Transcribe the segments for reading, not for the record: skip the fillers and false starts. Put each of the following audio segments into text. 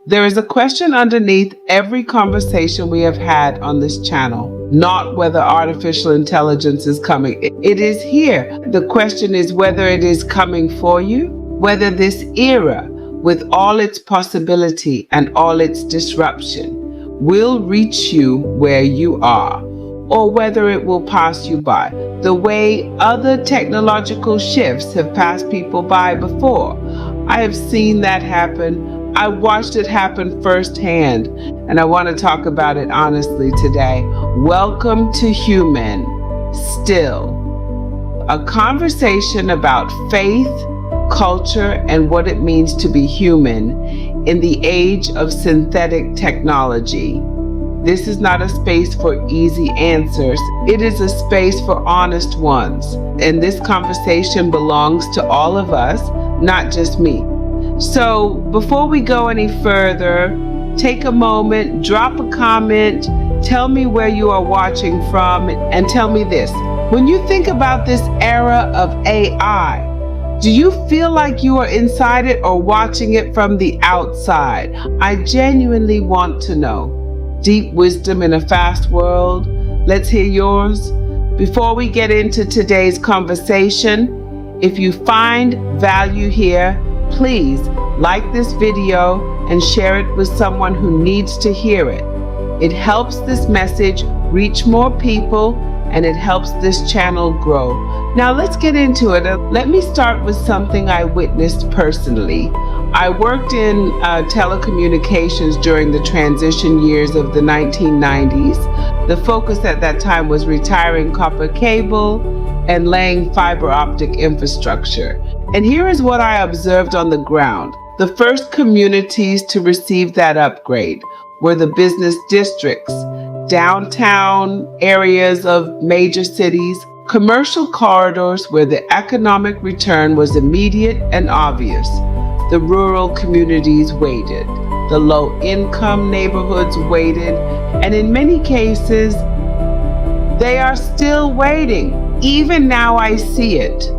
There is a question underneath every conversation we have had on this channel, not whether artificial intelligence is coming. It is here. The question is whether it is coming for you, whether this era, with all its possibility and all its disruption, will reach you where you are, or whether it will pass you by, the way other technological shifts have passed people by before. I have seen that happen. I watched it happen firsthand, and I want to talk about it honestly today. Welcome to Human Still, a conversation about faith, culture, and what it means to be human in the age of synthetic technology. This is not a space for easy answers. It is a space for honest ones. And this conversation belongs to all of us, not just me. So before we go any further, take a moment, drop a comment, tell me where you are watching from, and tell me this. When you think about this era of AI, do you feel like you are inside it or watching it from the outside? I genuinely want to know. Deep wisdom in a fast world. Let's hear yours. Before we get into today's conversation, if you find value here, please like this video and share it with someone who needs to hear it. It helps this message reach more people, and it helps this channel grow. Now let's get into it. Let me start with something I witnessed personally. I worked in telecommunications during the transition years of the 1990s. The focus at that time was retiring copper cable and laying fiber optic infrastructure. And here is what I observed on the ground. The first communities to receive that upgrade were the business districts, downtown areas of major cities, commercial corridors where the economic return was immediate and obvious. The rural communities waited. The low-income neighborhoods waited. And in many cases, they are still waiting. Even now I see it.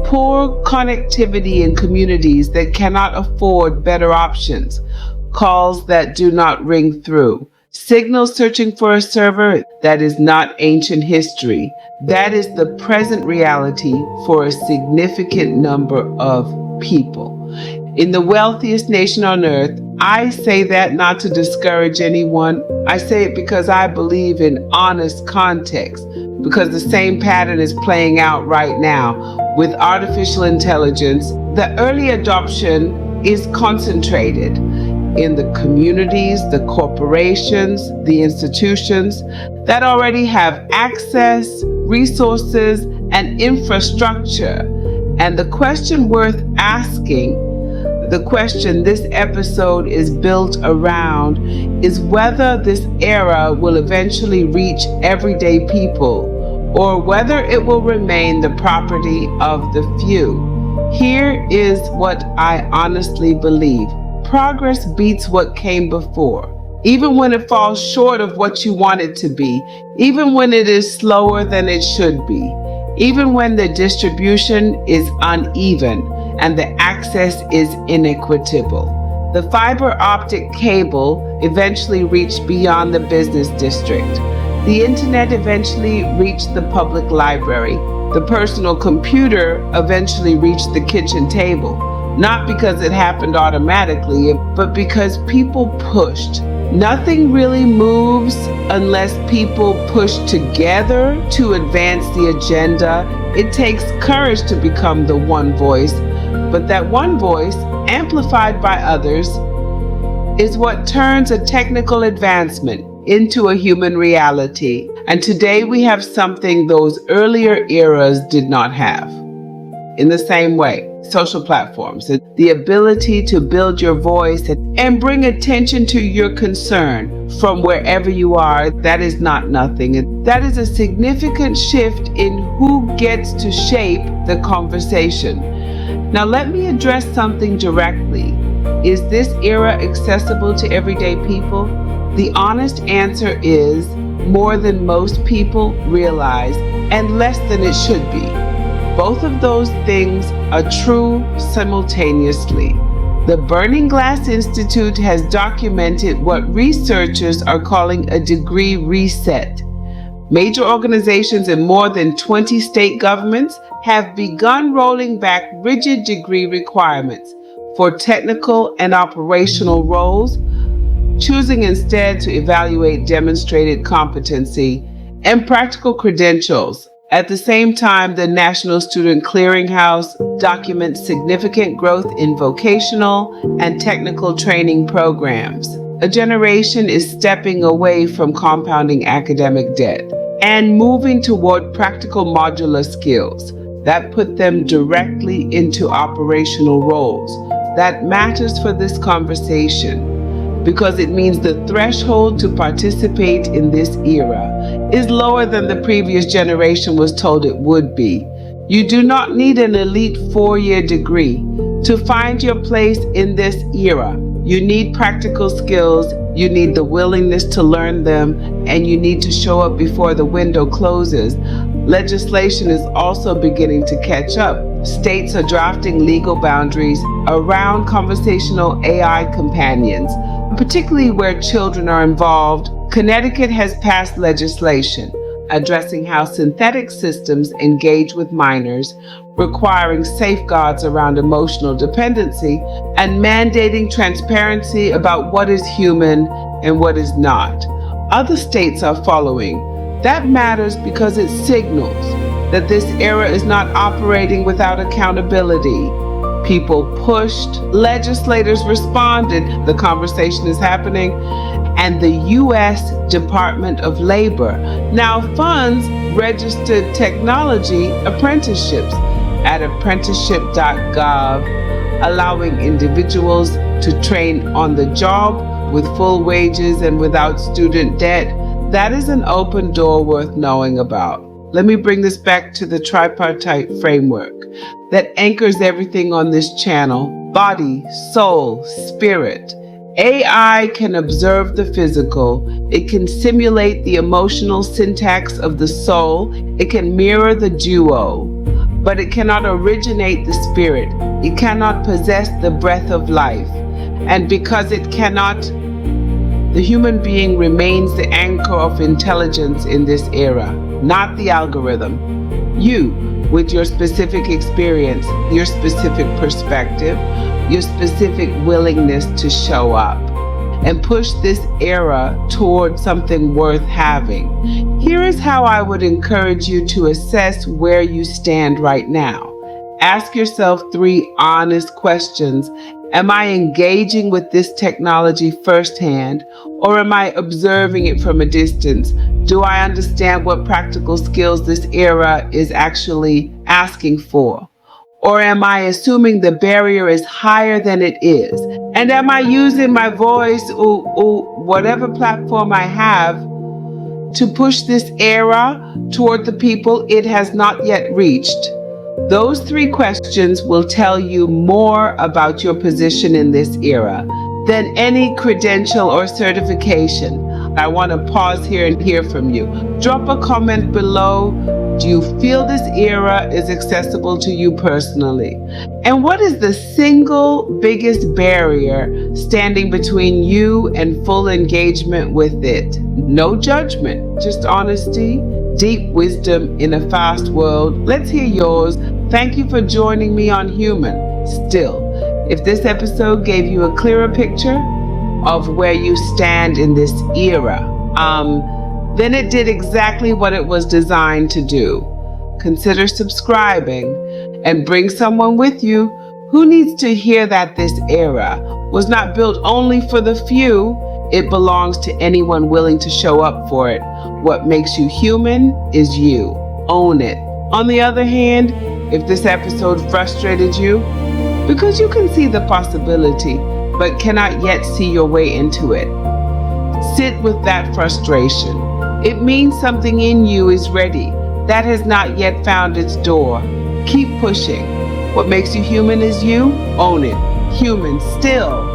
Poor connectivity in communities that cannot afford better options. Calls that do not ring through. Signals searching for a server that is not ancient history. That is the present reality for a significant number of people. In the wealthiest nation on earth, I say that not to discourage anyone. I say it because I believe in honest context, because the same pattern is playing out right now with artificial intelligence. The early adoption is concentrated in the communities, the corporations, the institutions that already have access, resources, and infrastructure. And the question worth asking, the question this episode is built around, is whether this era will eventually reach everyday people, or whether it will remain the property of the few. Here is what I honestly believe. Progress beats what came before, even when it falls short of what you want it to be, even when it is slower than it should be, even when the distribution is uneven and the access is inequitable. The fiber optic cable eventually reached beyond the business district. The internet eventually reached the public library. The personal computer eventually reached the kitchen table. Not because it happened automatically, but because people pushed. Nothing really moves unless people push together to advance the agenda. It takes courage to become the one voice, but that one voice, amplified by others, is what turns a technical advancement into a human reality. And today we have something those earlier eras did not have. In the same way, social platforms, the ability to build your voice and bring attention to your concern from wherever you are, that is not nothing. That is a significant shift in who gets to shape the conversation. Now let me address something directly. Is this era accessible to everyday people? The honest answer is more than most people realize and less than it should be. Both of those things are true simultaneously. The Burning Glass Institute has documented what researchers are calling a degree reset. Major organizations in more than 20 state governments have begun rolling back rigid degree requirements for technical and operational roles, choosing instead to evaluate demonstrated competency and practical credentials. At the same time, the National Student Clearinghouse documents significant growth in vocational and technical training programs. A generation is stepping away from compounding academic debt and moving toward practical modular skills that put them directly into operational roles. That matters for this conversation because it means the threshold to participate in this era is lower than the previous generation was told it would be. You do not need an elite 4-year degree to find your place in this era. You need practical skills, you need the willingness to learn them, and you need to show up before the window closes. Legislation is also beginning to catch up. States are drafting legal boundaries around conversational AI companions, particularly where children are involved. Connecticut has passed legislation addressing how synthetic systems engage with minors, requiring safeguards around emotional dependency, and mandating transparency about what is human and what is not. Other states are following. That matters because it signals that this era is not operating without accountability. People pushed, legislators responded, the conversation is happening, and the U.S. Department of Labor now funds registered technology apprenticeships at apprenticeship.gov, allowing individuals to train on the job with full wages and without student debt. That is an open door worth knowing about. Let me bring this back to the tripartite framework that anchors everything on this channel: body, soul, spirit. AI can observe the physical. It can simulate the emotional syntax of the soul. It can mirror the duo, but it cannot originate the spirit. It cannot possess the breath of life. And because it cannot, the human being remains the anchor of intelligence in this era, not the algorithm. You, with your specific experience, your specific perspective, your specific willingness to show up and push this era toward something worth having. Here is how I would encourage you to assess where you stand right now. Ask yourself 3 honest questions. Am I engaging with this technology firsthand, or am I observing it from a distance? Do I understand what practical skills this era is actually asking for? Or am I assuming the barrier is higher than it is? And am I using my voice or whatever platform I have to push this era toward the people it has not yet reached? Those 3 questions will tell you more about your position in this era than any credential or certification. I want to pause here and hear from you. Drop a comment below. Do you feel this era is accessible to you personally? And what is the single biggest barrier standing between you and full engagement with it? No judgment, just honesty, deep wisdom in a fast world. Let's hear yours. Thank you for joining me on Human. Still, if this episode gave you a clearer picture of where you stand in this era, then it did exactly what it was designed to do. Consider subscribing and bring someone with you who needs to hear that this era was not built only for the few. It belongs to anyone willing to show up for it. What makes you human is you. Own it. On the other hand, if this episode frustrated you, because you can see the possibility, but cannot yet see your way into it, sit with that frustration. It means something in you is ready, that has not yet found its door. Keep pushing. What makes you human is you. Own it. Human still.